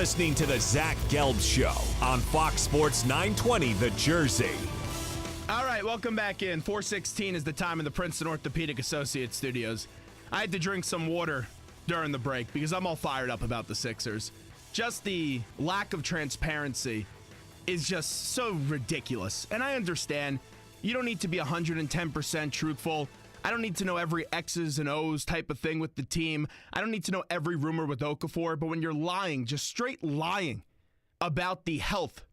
listening to the Zach Gelb Show on Fox Sports 920 The Jersey. All right, welcome back in. 4:16 is the time in the Princeton Orthopedic Associates studios. I had to drink some water during the break because I'm all fired up about the Sixers. Just the lack of transparency is just so ridiculous. And I understand you don't need to be 110% truthful. I don't need to know every X's and O's type of thing with the team. I don't need to know every rumor with Okafor. But when you're lying, just straight lying about the health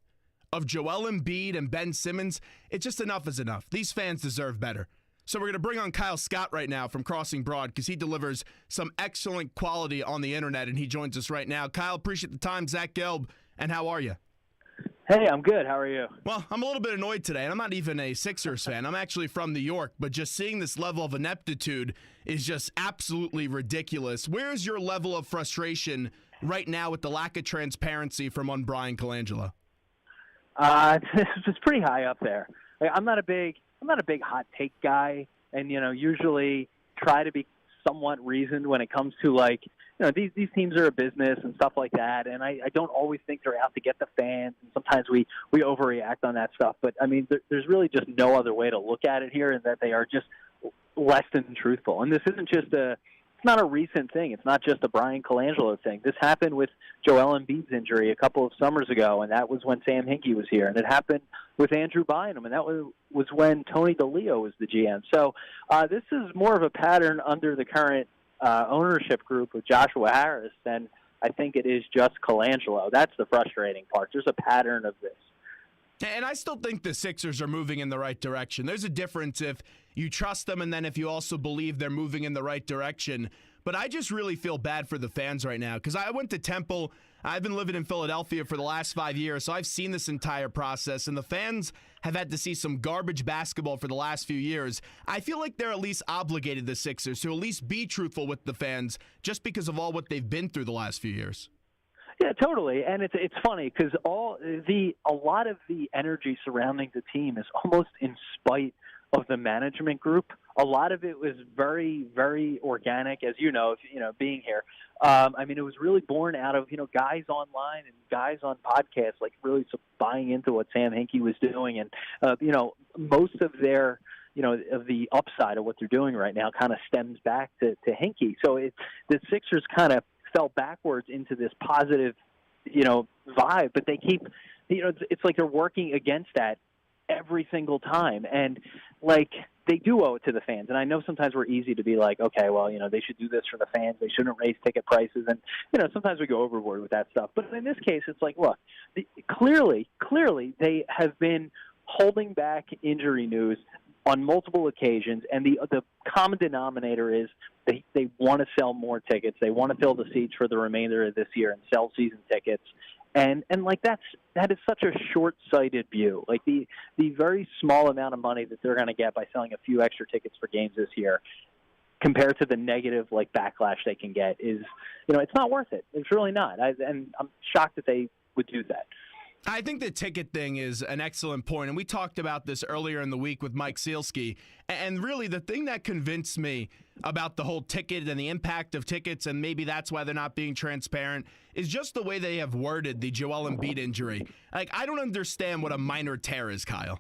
of Joel Embiid and Ben Simmons, it's just enough is enough. These fans deserve better. So we're going to bring on Kyle Scott right now from Crossing Broad because he delivers some excellent quality on the internet, and he joins us right now. Kyle, appreciate the time. Zach Gelb, and how are you? Hey, I'm good. How are you? Well, I'm a little bit annoyed today, and I'm not even a Sixers fan. I'm actually from New York, but just seeing this level of ineptitude is just absolutely ridiculous. Where is your level of frustration right now with the lack of transparency from one Brian Colangelo? It's pretty high up there. Like, I'm not a big hot take guy, and usually try to be somewhat reasoned when it comes to these teams are a business and stuff like that, and I don't always think they're out to get the fans, and sometimes we overreact on that stuff. But I mean, there's really just no other way to look at it here, and that they are just less than truthful. And this isn't just it's not a recent thing. It's not just a Brian Colangelo thing. This happened with Joel Embiid's injury a couple of summers ago, and that was when Sam Hinkie was here. And it happened with Andrew Bynum, and that was when Tony DeLeo was the GM. So this is more of a pattern under the current ownership group of Joshua Harris than I think it is just Colangelo. That's the frustrating part. There's a pattern of this. And I still think the Sixers are moving in the right direction. There's a difference if you trust them and then if you also believe they're moving in the right direction. But I just really feel bad for the fans right now because I went to Temple. I've been living in Philadelphia for the last 5 years, so I've seen this entire process. And the fans have had to see some garbage basketball for the last few years. I feel like they're at least obligated, the Sixers, to at least be truthful with the fans just because of all what they've been through the last few years. Yeah, totally. And it's funny because a lot of the energy surrounding the team is almost in spite of the management group. A lot of it was very, very organic, as being here. I mean, it was really born out of guys online and guys on podcasts, like really buying into what Sam Hinkie was doing, and most of their of the upside of what they're doing right now kind of stems back to Hinkie. So the Sixers kind of fell backwards into this positive, vibe, but they keep, it's like they're working against that every single time. And they do owe it to the fans. And I know sometimes we're easy to be like, okay, well, they should do this for the fans. They shouldn't raise ticket prices. And, sometimes we go overboard with that stuff. But in this case, it's like, look, clearly they have been holding back injury news on multiple occasions, and the common denominator is they want to sell more tickets. They want to fill the seats for the remainder of this year and sell season tickets. And that is such a short-sighted view. Like the very small amount of money that they're going to get by selling a few extra tickets for games this year compared to the negative backlash they can get is, it's not worth it. It's really not. And I'm shocked that they would do that. I think the ticket thing is an excellent point, and we talked about this earlier in the week with Mike Sealski. And really, the thing that convinced me about the whole ticket and the impact of tickets, and maybe that's why they're not being transparent, is just the way they have worded the Joel Embiid injury. I don't understand what a minor tear is, Kyle.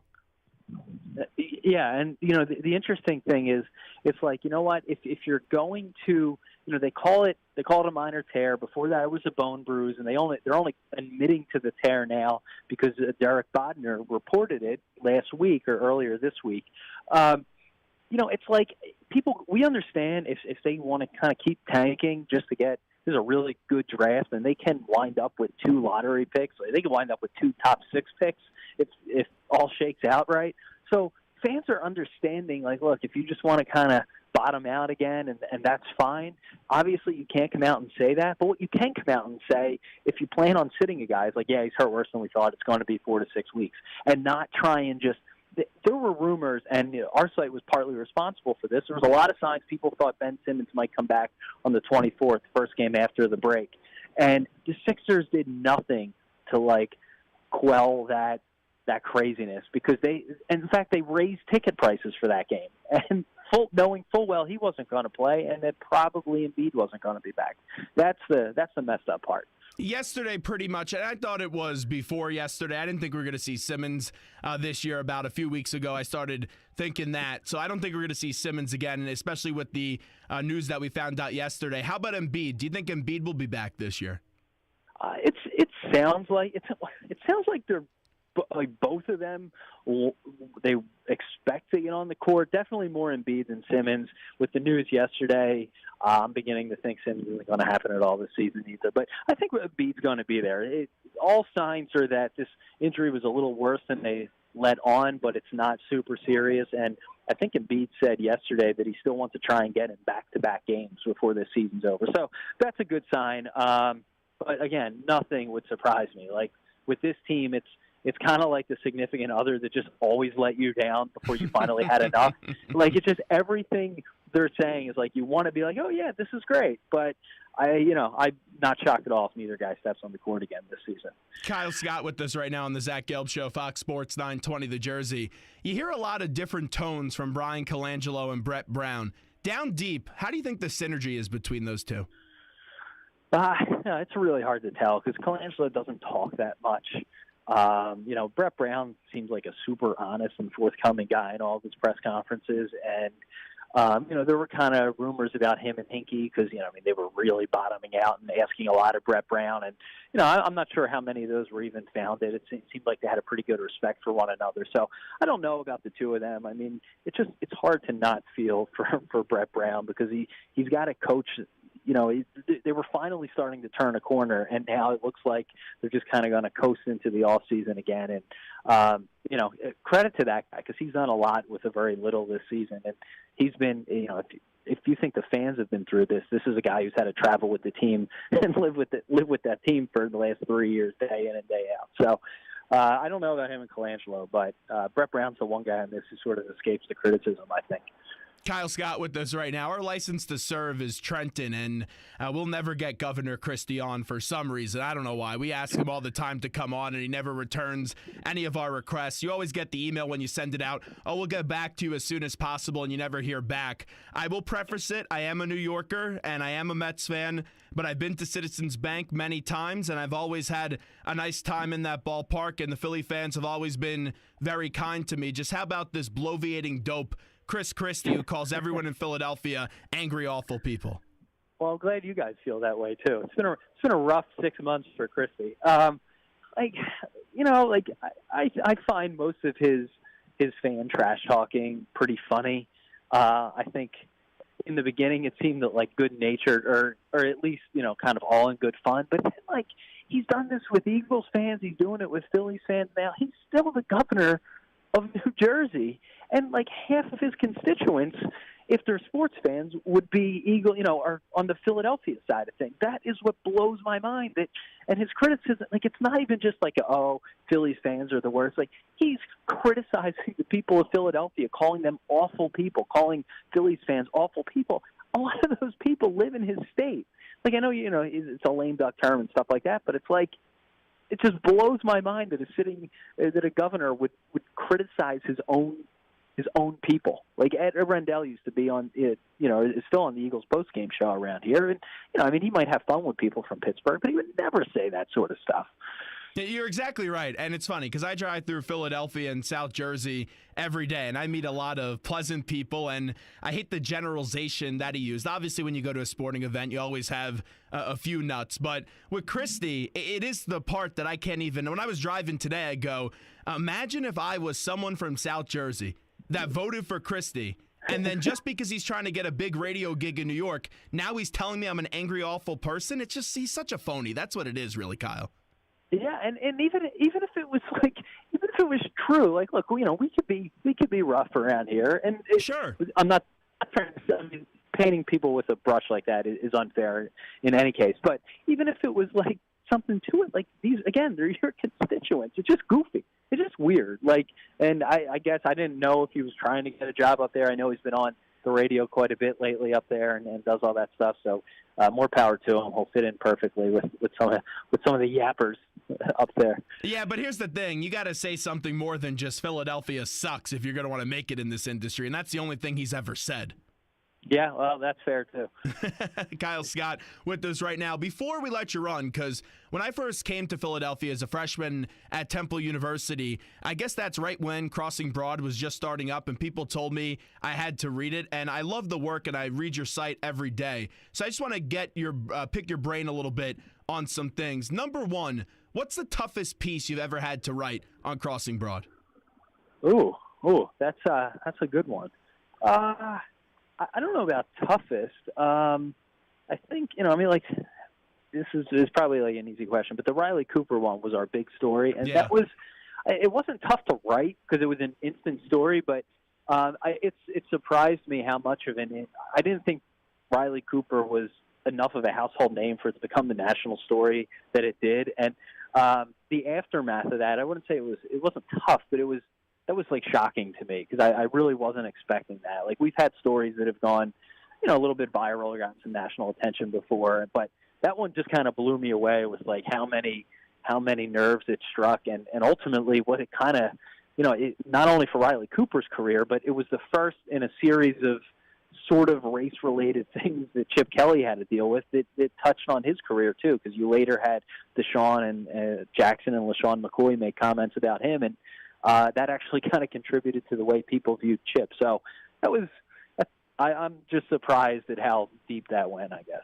Yeah, and the interesting thing is, it's like, what, if you're going to, they call it a minor tear. Before that, it was a bone bruise, and they're only admitting to the tear now because Derek Bodner reported it last week or earlier this week. It's like we understand if they want to kind of keep tanking just to get. This is a really good draft, and they can wind up with 2 lottery picks. They can wind up with 2 top 6 picks if all shakes out right. So fans are understanding, look, if you just want to kind of bottom out again, and that's fine. Obviously, you can't come out and say that, but what you can come out and say, if you plan on sitting a guy, is yeah, he's hurt worse than we thought, it's going to be 4 to 6 weeks, and not try and just there were rumors, and our site was partly responsible for this. There was a lot of signs people thought Ben Simmons might come back on the 24th, first game after the break, and the Sixers did nothing to quell that craziness because in fact, they raised ticket prices for that game, and knowing full well he wasn't going to play, and that probably Embiid wasn't going to be back. That's the messed up part. Yesterday, pretty much, and I thought it was before yesterday. I didn't think we were going to see Simmons this year. About a few weeks ago, I started thinking that. So I don't think we're going to see Simmons again, and especially with the news that we found out yesterday. How about Embiid? Do you think Embiid will be back this year? It sounds like they're like both of them. They expect to get on the court. Definitely more Embiid than Simmons. With the news yesterday, I'm beginning to think Simmons isn't going to happen at all this season either. But I think Embiid's going to be there. All signs are that this injury was a little worse than they let on, but it's not super serious. And I think Embiid said yesterday that he still wants to try and get in back-to-back games before this season's over. So that's a good sign. But again, nothing would surprise me. Like with this team, it's kind of like the significant other that just always let you down before you finally had enough. Like it's just everything they're saying is like you want to be like, oh yeah, this is great, but I'm not shocked at all if neither guy steps on the court again this season. Kyle Scott with us right now on the Zach Gelb Show, Fox Sports 920 The Jersey. You hear a lot of different tones from Brian Colangelo and Brett Brown. Down deep, how do you think the synergy is between those two? It's really hard to tell because Colangelo doesn't talk that much. Brett Brown seems like a super honest and forthcoming guy in all of his press conferences. And, there were kind of rumors about him and Hinkie because, they were really bottoming out and asking a lot of Brett Brown. And, I'm not sure how many of those were even founded. It seemed like they had a pretty good respect for one another. So I don't know about the two of them. I mean, it's hard to not feel for Brett Brown because he's got a coach. They were finally starting to turn a corner, and now it looks like they're just kind of going to coast into the off season again. And credit to that guy because he's done a lot with a very little this season, and he's been, if you think the fans have been through this is a guy who's had to travel with the team and live with that team for the last 3 years, day in and day out. So I don't know about him and Colangelo, but Brett Brown's the one guy on this who sort of escapes the criticism, I think. Kyle Scott with us right now. Our license to serve is Trenton, and we'll never get Governor Christie on for some reason. I don't know why. We ask him all the time to come on, and he never returns any of our requests. You always get the email when you send it out, oh, we'll get back to you as soon as possible, and you never hear back. I will preface it. I am a New Yorker, and I am a Mets fan, but I've been to Citizens Bank many times, and I've always had a nice time in that ballpark, and the Philly fans have always been very kind to me. Just how about this bloviating dope Christie, who calls everyone in Philadelphia angry, awful people? Well, I'm glad you guys feel that way too. It's been a rough 6 months for Christie. I find most of his fan trash talking pretty funny. I think in the beginning it seemed that like good natured or at least kind of all in good fun. But then he's done this with Eagles fans. He's doing it with Phillies fans now. He's still the governor of New Jersey, and half of his constituents, if they're sports fans, would be Eagle, or on the Philadelphia side of things. That is what blows my mind. And his criticism, it's not even just Phillies fans are the worst. He's criticizing the people of Philadelphia, calling them awful people, calling Phillies fans awful people. A lot of those people live in his state. I know, it's a lame duck term and stuff like that, but it's it just blows my mind that a governor would criticize his own people. Ed Rendell used to be on it, is still on the Eagles postgame show around here, and he might have fun with people from Pittsburgh, but he would never say that sort of stuff. You're exactly right, and it's funny because I drive through Philadelphia and South Jersey every day, and I meet a lot of pleasant people, and I hate the generalization that he used. Obviously, when you go to a sporting event, you always have a few nuts, but with Christie, it is the part that I can't even. When I was driving today, I go, imagine if I was someone from South Jersey that voted for Christie, and then just because he's trying to get a big radio gig in New York, now he's telling me I'm an angry, awful person. It's just he's such a phony. That's what it is, really, Kyle. Yeah, and even if it was even if it was true, look, we could be rough around here, and sure, I'm not trying to. Painting people with a brush like that is unfair in any case. But even if it was something to it, these again, they're your constituents. It's just goofy. It's just weird. And I guess I didn't know if he was trying to get a job up there. I know he's been on the radio quite a bit lately up there and does all that stuff. So more power to him. He'll fit in perfectly with some of the yappers up there. Yeah, but here's the thing. You got to say something more than just Philadelphia sucks if you're going to want to make it in this industry, and that's the only thing he's ever said. Yeah, well, that's fair too. Kyle Scott with us right now. Before we let you run, because when I first came to Philadelphia as a freshman at Temple University, I guess that's right when Crossing Broad was just starting up, and people told me I had to read it. And I love the work, and I read your site every day. So I just want to get your pick your brain a little bit on some things. Number one, what's the toughest piece you've ever had to write on Crossing Broad? Ooh, that's a good one. I don't know about toughest. I think, this is probably like an easy question, but the Riley Cooper one was our big story, and Yeah. it wasn't tough to write because it was an instant story, but it surprised me how much of I didn't think Riley Cooper was enough of a household name for it to become the national story that it did, and the aftermath of that, I wouldn't say it wasn't tough, but that was like shocking to me because I really wasn't expecting that. Like, we've had stories that have gone, a little bit viral or gotten some national attention before, but that one just kind of blew me away with like how many nerves it struck, and ultimately what it kind of, not only for Riley Cooper's career, but it was the first in a series of sort of race-related things that Chip Kelly had to deal with that touched on his career too, because you later had Deshaun and Jackson and LaShawn McCoy make comments about him, and that actually kind of contributed to the way people viewed Chip. So I'm just surprised at how deep that went, I guess.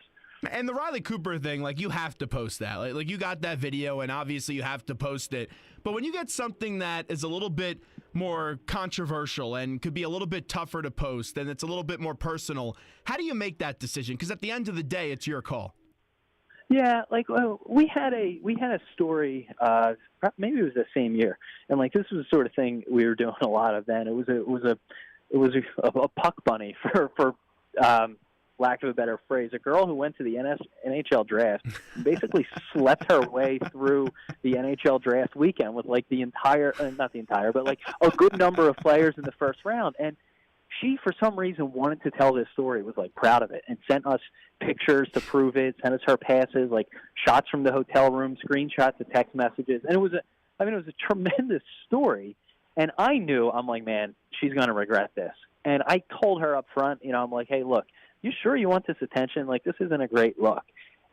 And the Riley Cooper thing, like, you have to post that. Like you got that video, and obviously you have to post it. But when you get something that is a little bit more controversial and could be a little bit tougher to post, and it's a little bit more personal, how do you make that decision? Because at the end of the day, it's your call. Yeah, we had a story. Maybe it was the same year, and like this was the sort of thing we were doing a lot of then. It was a puck bunny for lack of a better phrase, a girl who went to the NHL draft, basically slept her way through the NHL draft weekend with like not the entire, but like a good number of players in the first round. And she, for some reason, wanted to tell this story, was like proud of it, and sent us pictures to prove it, sent us her passes, like shots from the hotel room, screenshots of text messages. And it was a tremendous story. And I knew, I'm like, man, she's going to regret this. And I told her up front, I'm like, hey, look, you sure you want this attention? Like, this isn't a great look.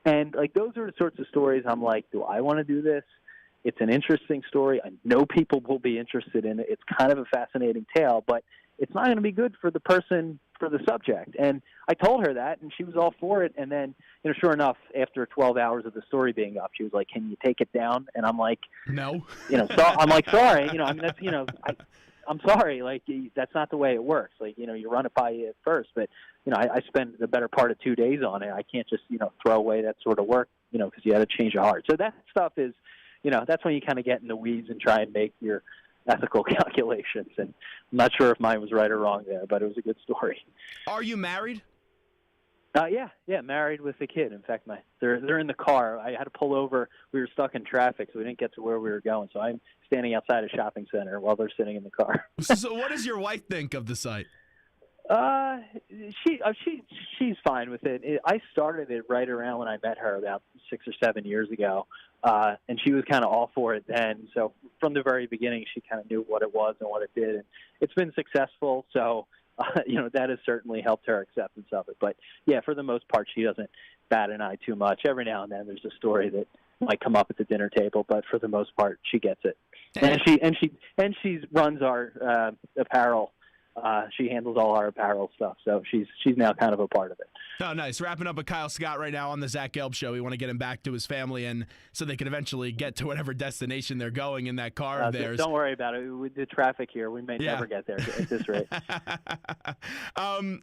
And like, those are the sorts of stories I'm like, do I want to do this? It's an interesting story. I know people will be interested in it. It's kind of a fascinating tale, but it's not going to be good for the person, for the subject. And I told her that, and she was all for it. And then, sure enough, after 12 hours of the story being up, she was like, can you take it down? And I'm like, no. So I'm like, sorry. That's, I'm sorry. Like, that's not the way it works. Like, you run it by you at first, but, I spent the better part of 2 days on it. I can't just, throw away that sort of work, because you had to change your heart. So that stuff is, that's when you kind of get in the weeds and try and make your ethical calculations. And I'm not sure if mine was right or wrong there, but it was a good story. Are you married? Yeah, married with a kid. In fact, they're in the car. I had to pull over. We were stuck in traffic, so we didn't get to where we were going. So I'm standing outside a shopping center while they're sitting in the car. So what does your wife think of the site? She's fine with it. I started it right around when I met her about 6 or 7 years ago, and she was kind of all for it then. So from the very beginning, she kind of knew what it was and what it did, and it's been successful. So that has certainly helped her acceptance of it. But yeah, for the most part, she doesn't bat an eye too much. Every now and then, there's a story that might come up at the dinner table, but for the most part, she gets it. And she runs our apparel. She handles all our apparel stuff, so she's now kind of a part of it. Oh, nice. Wrapping up with Kyle Scott right now on the Zach Gelb Show. We want to get him back to his family, and so they can eventually get to whatever destination they're going in that car of theirs. Don't worry about it. With the traffic here, we may never get there at this rate.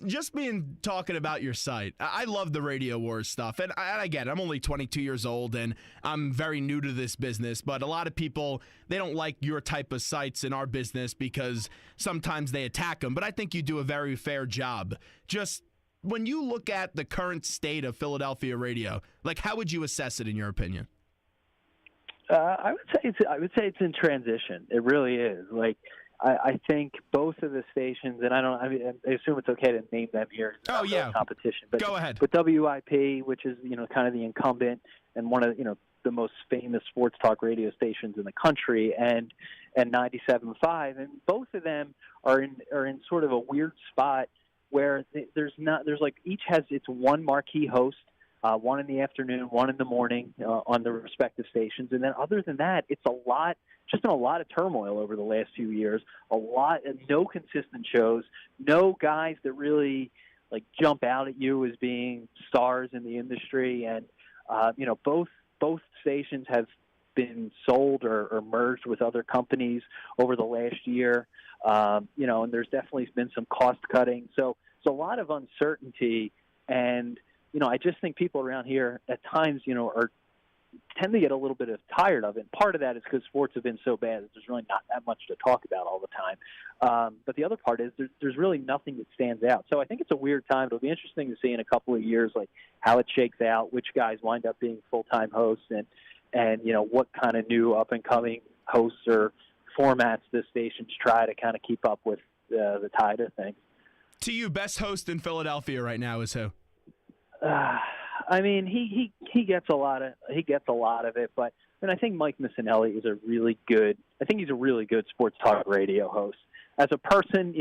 Just talking about your site, I love the Radio Wars stuff, and I get it. I'm only 22 years old, and I'm very new to this business, but a lot of people, they don't like your type of sites in our business because sometimes they attack them, but I think you do a very fair job. Just when you look at the current state of Philadelphia radio, like, how would you assess it in your opinion? I would say it's in transition. It really is. Like, I think both of the stations, and I assume it's okay to name them here. Oh yeah, competition. But go ahead. But WIP, which is kind of the incumbent and one of the most famous sports talk radio stations in the country, and 97.5, and both of them are in sort of a weird spot where there's like each has its one marquee host, one in the afternoon, one in the morning on the respective stations, and then other than that, it's just been a lot of turmoil over the last few years. No consistent shows, no guys that really like jump out at you as being stars in the industry, and both stations have been sold or merged with other companies over the last year. And there's definitely been some cost cutting. So it's a lot of uncertainty. And, I just think people around here at times, tend to get a little bit tired of it. And part of that is because sports have been so bad that there's really not that much to talk about all the time. But the other part is there's really nothing that stands out. So I think it's a weird time. It'll be interesting to see in a couple of years, like how it shakes out, which guys wind up being full-time hosts, and what kind of new up-and-coming hosts or formats the stations try to kind of keep up with the tide of things. To you, best host in Philadelphia right now is who? He gets a lot of it, but I think Mike Missinelli is a really good sports talk radio host. As a person,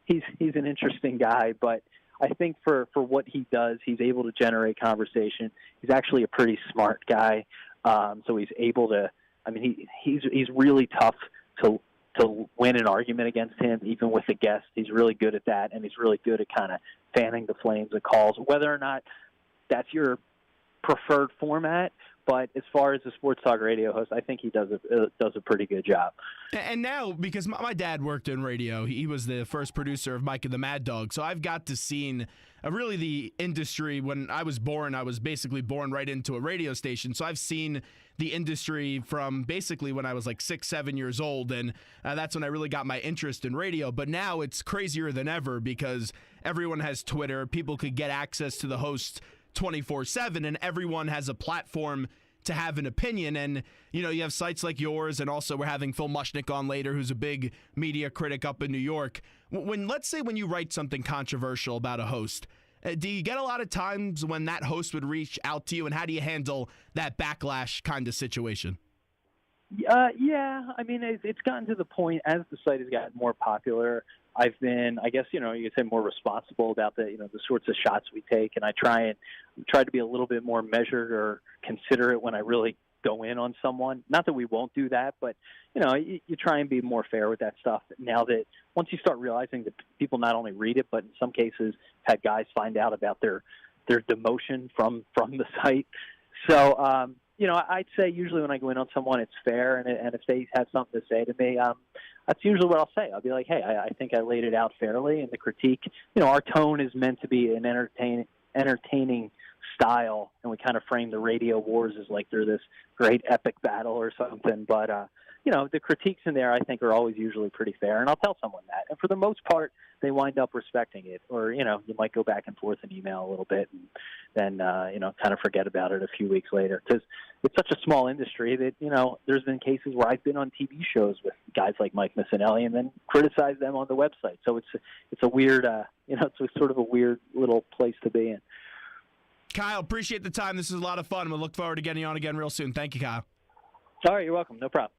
he's an interesting guy, but I think for what he does, he's able to generate conversation. He's actually a pretty smart guy, so he's able to. He's really tough to win an argument against him, even with a guest. He's really good at that, and he's really good at kind of fanning the flames of calls, whether or not that's your preferred format. But as far as a sports talk radio host, I think he does a pretty good job. And now, because my dad worked in radio, he was the first producer of Mike and the Mad Dog, so I've got to see really the industry. When I was born, I was basically born right into a radio station, so I've seen the industry from basically when I was like 6, 7 years old, and that's when I really got my interest in radio. But now it's crazier than ever because everyone has Twitter. People could get access to the host 24/7, and everyone has a platform to have an opinion. And you have sites like yours, and also we're having Phil Mushnick on later, who's a big media critic up in New York. Let's say when you write something controversial about a host, do you get a lot of times when that host would reach out to you, and how do you handle that backlash kind of situation? Yeah, it's gotten to the point as the site has gotten more popular. I've been, I guess, you could say more responsible about the sorts of shots we take, and I try to be a little bit more measured or considerate when I really go in on someone. Not that we won't do that, but you try and be more fair with that stuff. Now that once you start realizing that people not only read it, but in some cases had guys find out about their demotion from the site. So I'd say usually when I go in on someone, it's fair, and if they have something to say to me, that's usually what I'll say. I'll be like, hey, I think I laid it out fairly, and the critique, our tone is meant to be an entertaining style, and we kind of frame the radio wars as like they're this great epic battle or something. But the critiques in there, I think, are always usually pretty fair, and I'll tell someone that. And for the most part, they wind up respecting it. Or you might go back and forth in email a little bit, and then kind of forget about it a few weeks later, because it's such a small industry that there's been cases where I've been on TV shows with guys like Mike Missinelli and then criticized them on the website. So it's a weird it's sort of a weird little place to be in. Kyle, appreciate the time. This is a lot of fun. We'll look forward to getting you on again real soon. Thank you, Kyle. All right, you're welcome. No problem.